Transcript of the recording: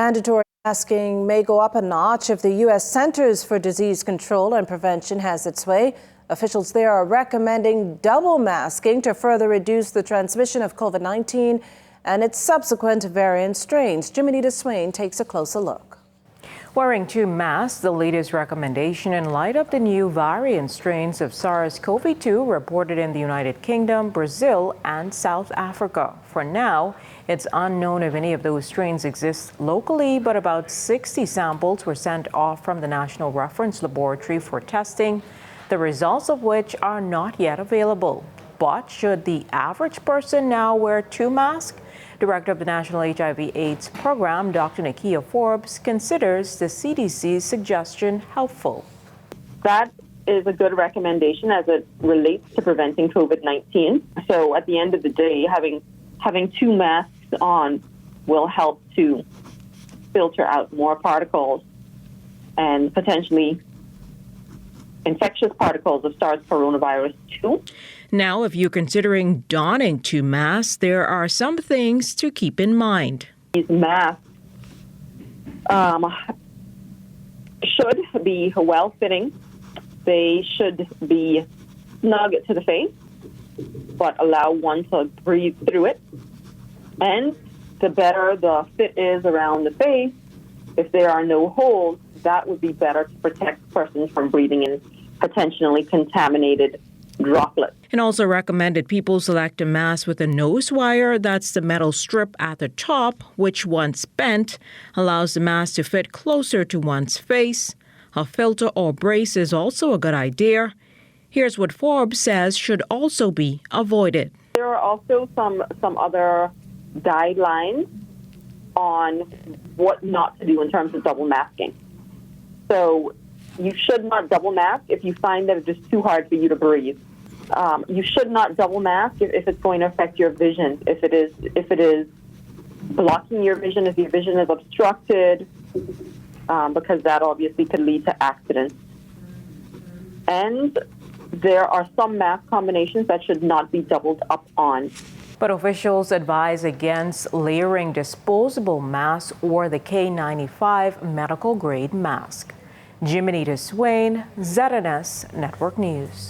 Mandatory masking may go up a notch if the U.S. Centers for Disease Control and Prevention has its way. Officials there are recommending double masking to further reduce the transmission of COVID-19 and its subsequent variant strains. Jimenita Swain takes a closer look. Wearing two masks, the latest recommendation in light of the new variant strains of SARS-CoV-2 reported in the United Kingdom, Brazil, and South Africa. For now, it's unknown if any of those strains exist locally, but about 60 samples were sent off from the National Reference Laboratory for testing, the results of which are not yet available. But should the average person now wear two masks? Director of the National HIV/AIDS Program, Dr. Nakia Forbes, considers the CDC's suggestion helpful. That is a good recommendation as it relates to preventing COVID-19. So at the end of the day, having two masks on will help to filter out more particles and potentially infectious particles of SARS coronavirus 2. Now, if you're considering donning two masks, there are some things to keep in mind. These masks should be well-fitting. They should be snug to the face, but allow one to breathe through it. And the better the fit is around the face, if there are no holes, that would be better to protect persons from breathing in potentially contaminated droplets. And also recommended people select a mask with a nose wire. That's the metal strip at the top, which once bent, allows the mask to fit closer to one's face. A filter or brace is also a good idea. Here's what Forbes says should also be avoided. There are also some other guidelines on what not to do in terms of double masking. So you should not double mask if you find that it's just too hard for you to breathe. You should not double mask if it's going to affect your vision. If it is blocking your vision, if your vision is obstructed, because that obviously could lead to accidents. And there are some mask combinations that should not be doubled up on. But officials advise against layering disposable masks or the K95 medical grade mask. Jimenita Swain, ZNS Network News.